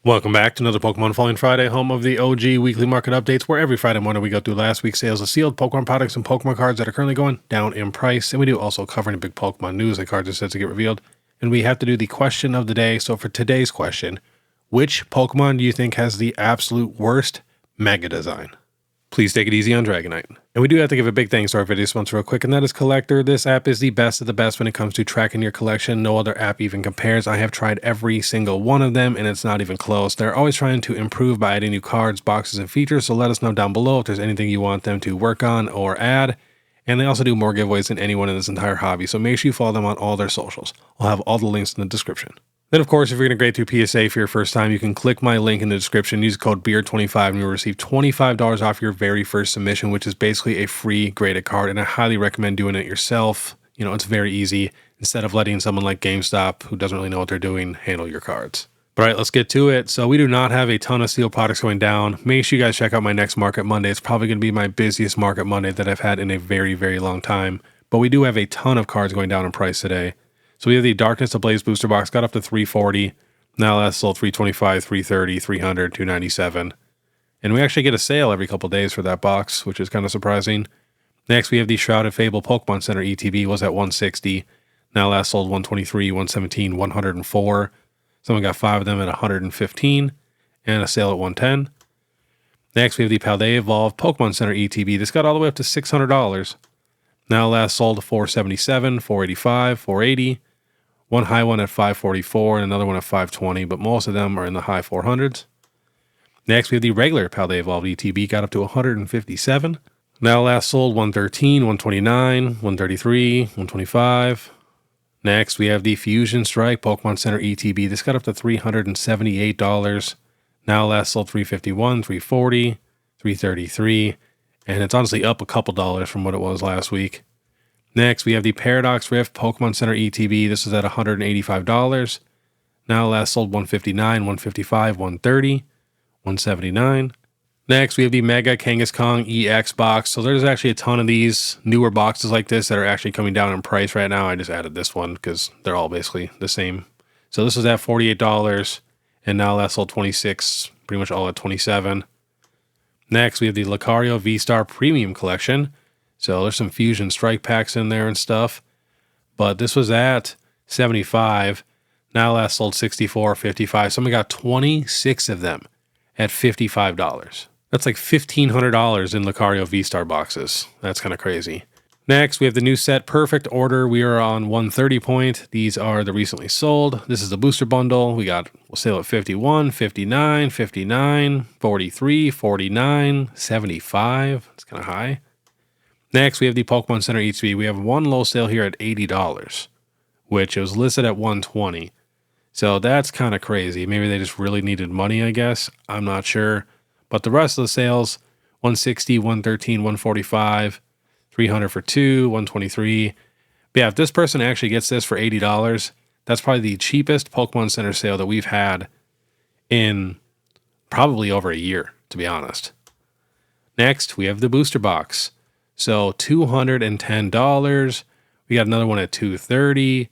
Welcome back to another Pokemon Falling Friday, home of the OG weekly market updates, where every Friday morning we go through last week's sales of sealed Pokemon products and Pokemon cards that are currently going down in price. And we do also cover any big Pokemon news and cards that set to get revealed. And we have to do the question of the day. So for today's question, which Pokemon do you think has the absolute worst Mega Design? Please take it easy on Dragonite. And we do have to give a big thanks to our video sponsor real quick, and that is Collectr. This app is the best of the best when it comes to tracking your collection. No other app even compares. I have tried every single one of them, and it's not even close. They're always trying to improve by adding new cards, boxes, and features, so let us know down below if there's anything you want them to work on or add. And they also do more giveaways than anyone in this entire hobby, so make sure you follow them on all their socials. I'll have all the links in the description. Then, of course, if you're going to grade through PSA for your first time, you can click my link in the description, use code BEARD25, and you'll receive $25 off your very first submission, which is basically a free graded card, and I highly recommend doing it yourself. You know, it's very easy, instead of letting someone like GameStop, who doesn't really know what they're doing, handle your cards. But all right, let's get to it. So we do not have a ton of sealed products going down. Make sure you guys check out my next Market Monday. It's probably going to be my busiest Market Monday that I've had in a very, very long time. But we do have a ton of cards going down in price today. So we have the Darkness Ablaze booster box, got up to $340. Now that's sold $325, $330, $300, $297. And we actually get a sale every couple days for that box, which is kind of surprising. Next, we have the Shrouded Fable Pokemon Center ETB, was at $160. Now last sold $123, $117, $104. Someone got 5 of them at $115 and a sale at $110. Next, we have the Paldea Evolved Pokemon Center ETB. This got all the way up to $600. Now last sold $477, $485, $480. One high one at $544 and another one at $520, but most of them are in the high 400s. Next, we have the regular Paldea Evolved ETB, got up to $157. Now last sold $113, $129, $133, $125. Next, we have the Fusion Strike Pokemon Center ETB. This got up to $378. Now last sold $351, $340, $333, and it's honestly up a couple dollars from what it was last week. Next, we have the Paradox Rift Pokemon Center ETB. This is at $185. Now last sold $159, $155, $130, $179. Next, we have the Mega Kangaskhan EX box. So there's actually a ton of these newer boxes like this that are actually coming down in price right now. I just added this one because they're all basically the same. So this is at $48, and now last sold $26, pretty much all at $27. Next, we have the Lucario V-Star Premium Collection. So there's some Fusion Strike packs in there and stuff. But this was at $75. Now last sold $64, $55. Someone got 26 of them at $55. That's like $1,500 in Lucario V-Star boxes. That's kind of crazy. Next, we have the new set Perfect Order. We are on 130 point. These are the recently sold. This is the booster bundle. We'll sale at 51, 59, 59, 43, 49, 75. It's kind of high. Next, we have the Pokemon Center ETB. We have one low sale here at $80, which it was listed at $120. So that's kind of crazy. Maybe they just really needed money, I guess. I'm not sure. But the rest of the sales, $160, $113, $145, $300 for 2, $123. But yeah, if this person actually gets this for $80, that's probably the cheapest Pokemon Center sale that we've had in probably over a year, to be honest. Next, we have the booster box. So $210. We got another one at $230,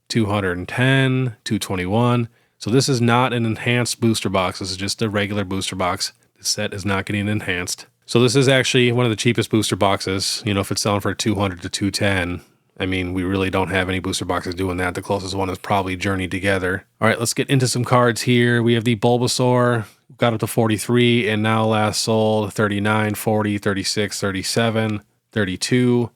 $210, $221. So this is not an enhanced booster box. This is just a regular booster box. This set is not getting enhanced. So this is actually one of the cheapest booster boxes. You know, if it's selling for $200 to $210, I mean, we really don't have any booster boxes doing that. The closest one is probably Journey Together. All right, let's get into some cards here. We have the Bulbasaur, got up to 43, and now last sold 39, 40, 36, 37, 32.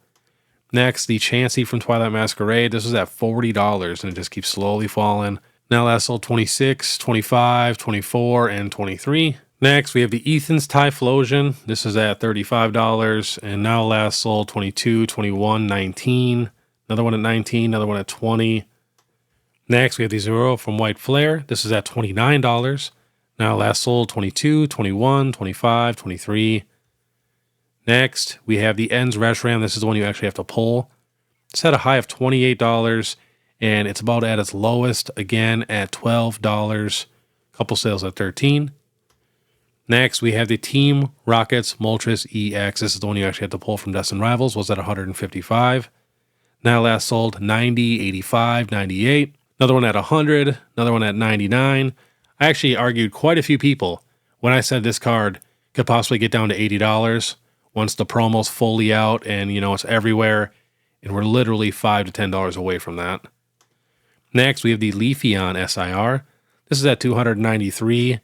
Next, the Chansey from Twilight Masquerade. This was at $40, and it just keeps slowly falling. Now last sold 26, 25, 24, and 23. Next, we have the Ethan's Typhlosion. This is at $35, and now last sold 22, 21, 19. Another one at 19, another one at 20. Next, we have the Zero from White Flare. This is at $29. Now last sold 22, 21, 25, 23. Next, we have the Ends Reshiram. This is the one you actually have to pull. It's at a high of $28, and it's about at its lowest again at $12. Couple sales at $13. Next, we have the Team Rockets Moltres EX. This is the one you actually have to pull from Destined Rivals. Was at $155. Now last sold $90, $85, $98. Another one at $100. Another one at $99. I actually argued quite a few people when I said this card could possibly get down to $80 once the promo's fully out and, it's everywhere. And we're literally $5 to $10 away from that. Next, we have the Leafeon SIR. This is at $293.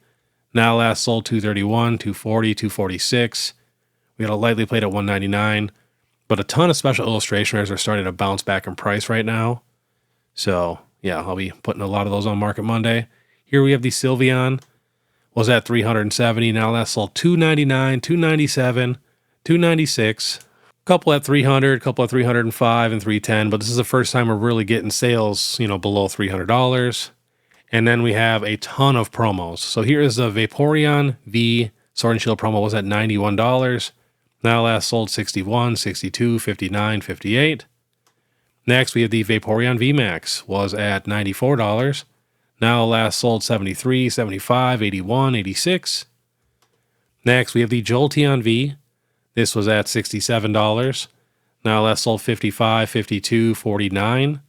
Now last sold $231, $240, $246. We got a lightly played at $199. But a ton of special illustration rares are starting to bounce back in price right now. So, yeah, I'll be putting a lot of those on Market Monday. Here we have the Sylveon. Was at $370. Now last sold $299, $297, $296. Couple at $300, couple at $305 and $310. But this is the first time we're really getting sales, below $300. And then we have a ton of promos. So here is the Vaporeon V Sword and Shield promo was at $91. Now last sold $61, $62, $59, $58. Next, we have the Vaporeon VMAX, was at $94. Now last sold $73, $75, $81, $86. Next, we have the Jolteon V. This was at $67. Now last sold $55, $52, $49.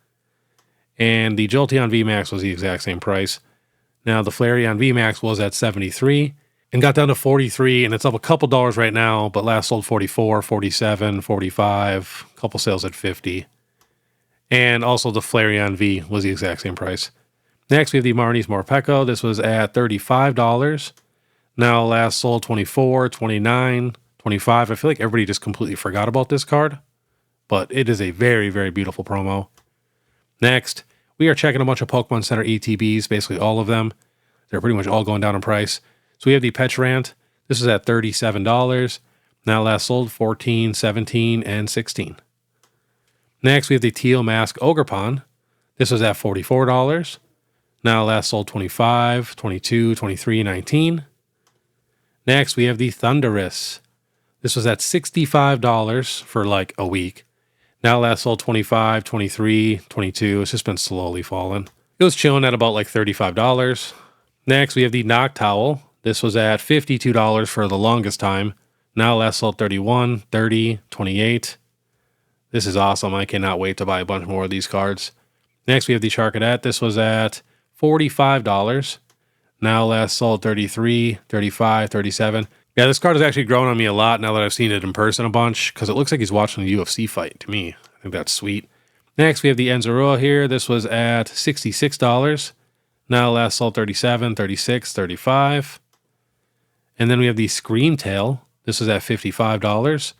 And the Jolteon VMAX was the exact same price. Now the Flareon VMAX was at $73 and got down to $43, and it's up a couple dollars right now, but last sold $44, $47, $45, a couple sales at $50. And also the Flareon V was the exact same price. Next, we have the Marnie's Morpeko. This was at $35. Now last sold $24, $29, $25. I feel like everybody just completely forgot about this card, but it is a very, very beautiful promo. Next, we are checking a bunch of Pokemon Center ETBs, basically all of them. They're pretty much all going down in price. So we have the Petrant. This is at $37. Now last sold $14, $17, and $16. Next, we have the Teal Mask Ogerpon. This was at $44. Now last sold $25, $22, $23, $19. Next, we have the Thundurus. This was at $65 for like a week. Now last sold $25, $23, $22. It's just been slowly falling. It was chilling at about like $35. Next, we have the Noctowl. This was at $52 for the longest time. Now last sold $31, $30, $28. This is awesome. I cannot wait to buy a bunch more of these cards. Next, we have the Charcadet. This was at $45. Now last sold $33, $35, $37. Yeah, this card has actually grown on me a lot now that I've seen it in person a bunch, because it looks like he's watching a UFC fight to me. I think that's sweet. Next, we have the Enzarua here. This was at $66. Now last sold $37, $36, $35. And then we have the Screamtail. This was at $55.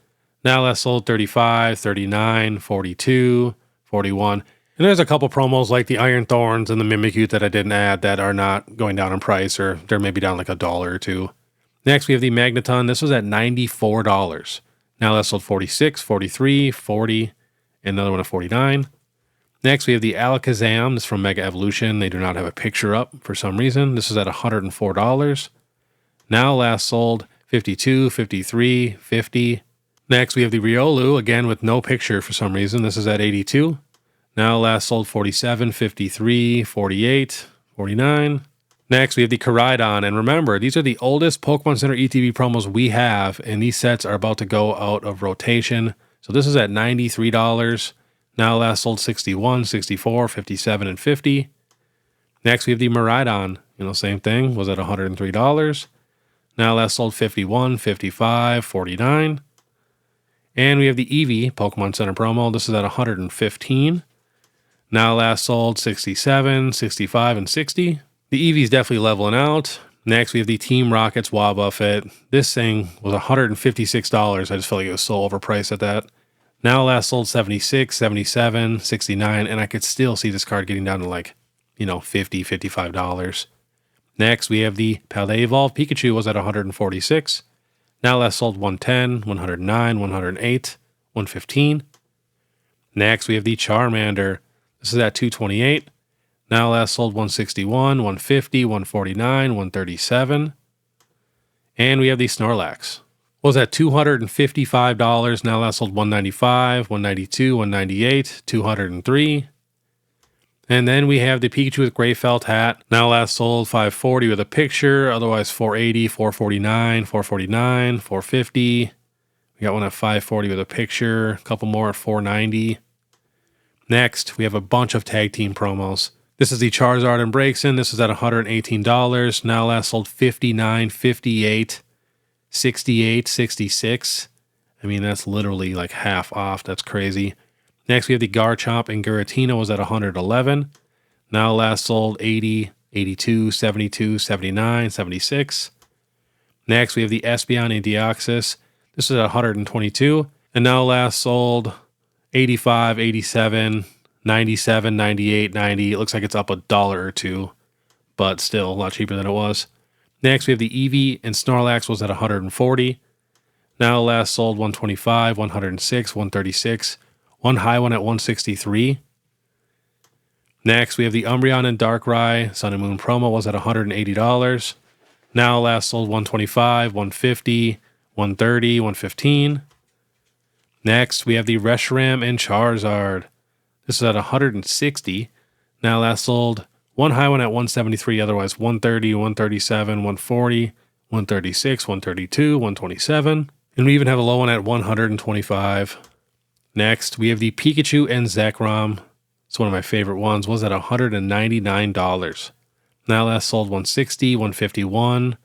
Now last sold $35, $39, $42, $41. And there's a couple promos like the Iron Thorns and the Mimikyu that I didn't add that are not going down in price, or they're maybe down like $1 or $2. Next, we have the Magneton. This was at $94. Now last sold $46, $43, $40, and another one at $49. Next, we have the Alakazam. This is from Mega Evolution. They do not have a picture up for some reason. This is at $104. Now last sold $52, $53, $50. Next, we have the Riolu, again with no picture for some reason. This is at $82. Now last sold $47, $53, $48, $49. Next, we have the Koraidon. And remember, these are the oldest Pokemon Center ETB promos we have, and these sets are about to go out of rotation. So this is at $93. Now last sold $61, $64, $57, and $50. Next, we have the Miraidon. Same thing, was at $103. Now last sold $51, $55, $49. And we have the Eevee Pokemon Center promo. This is at $115. Now last sold $67, $65, and $60. The Eevee's definitely leveling out. Next, we have the Team Rockets Wobbuffet. This thing was $156. I just felt like it was so overpriced at that. Now last sold $76, $77, $69, and I could still see this card getting down to like, $50, $55. Next, we have the Palais Evolved Pikachu was at $146. Now last sold $110, $109, $108, $115. Next, we have the Charmander. This is at $228. Now last sold $161, $150, $149, $137. And we have the Snorlax. Was at $255. Now last sold $195, $192, $198, $203. And then we have the Pikachu with gray felt hat. Now last sold $540 with a picture. Otherwise $480, $449, $449, $450. We got one at $540 with a picture. A couple more at $490. Next, we have a bunch of tag team promos. This is the Charizard and Braixen. This is at $118. Now last sold $59, $58, $68, $66. I mean, that's literally like half off. That's crazy. Next, we have the Garchomp and Giratina was at $111. Now last sold $80, $82, $72, $79, $76. Next, we have the Espeon and Deoxys. This is at $122. And now last sold $85, $87, $97, $98, $90. It looks like it's up $1 or $2, but still a lot cheaper than it was. Next, we have the Eevee and Snorlax was at $140. Now last sold $125, $106, $136. One high one at $163. Next, we have the Umbreon and Darkrai Sun and Moon promo was at $180. Now last sold $125, $150, $130, $115. Next, we have the Reshiram and Charizard. This is at $160. Now last sold one high one at $173, otherwise $130, $137, $140, $136, $132, $127. And we even have a low one at $125. Next, we have the Pikachu and Zekrom. It's one of my favorite ones. Was at $199. Now last sold $160, $151,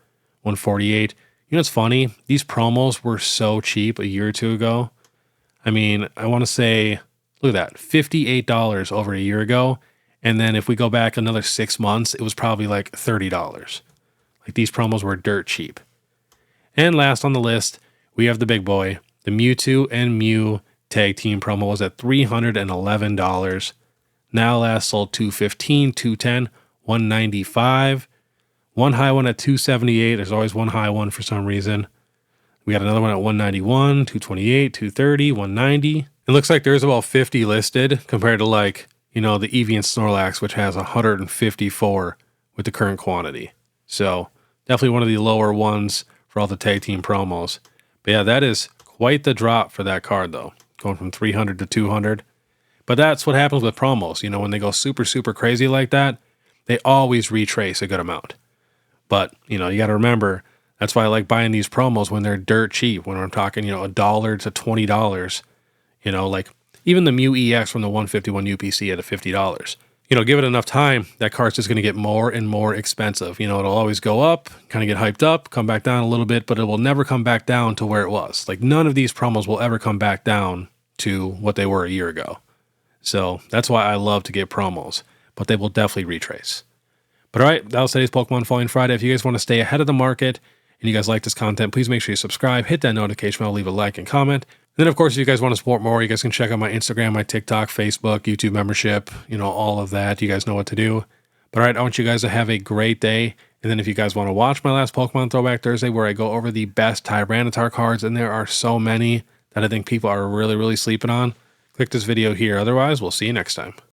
$148. You know what's funny? These promos were so cheap a year or two ago. I mean, I want to say, look at that, $58 over a year ago. And then if we go back another 6 months, it was probably like $30. Like these promos were dirt cheap. And last on the list, we have the big boy. The Mewtwo and Mew tag team promo was at $311. Now last sold $215, $210, $195. One high one at $278. There's always one high one for some reason. We got another one at $191, $228, $230, $190. It looks like there's about 50 listed compared to like, you know, the Eevee and Snorlax, which has 154 with the current quantity. So definitely one of the lower ones for all the tag team promos. But yeah, that is quite the drop for that card though, going from 300 to 200. But that's what happens with promos. You know, when they go super, super crazy like that, they always retrace a good amount. But, you know, you got to remember, that's why I like buying these promos when they're dirt cheap. When I'm talking, you know, $1 to $20, you know, like even the Mew EX from the 151 UPC at $50. You know, give it enough time, that card's just going to get more and more expensive. You know, it'll always go up, kind of get hyped up, come back down a little bit, but it will never come back down to where it was. Like none of these promos will ever come back down to what they were a year ago. So that's why I love to get promos, but they will definitely retrace. But all right, that was today's Pokemon Falling Friday. If you guys want to stay ahead of the market and you guys like this content, please make sure you subscribe, hit that notification bell, leave a like and comment. And then, of course, if you guys want to support more, you guys can check out my Instagram, my TikTok, Facebook, YouTube membership, you know, all of that. You guys know what to do. But all right, I want you guys to have a great day. And then if you guys want to watch my last Pokemon Throwback Thursday where I go over the best Tyranitar cards, and there are so many that I think people are really, really sleeping on, click this video here. Otherwise, we'll see you next time.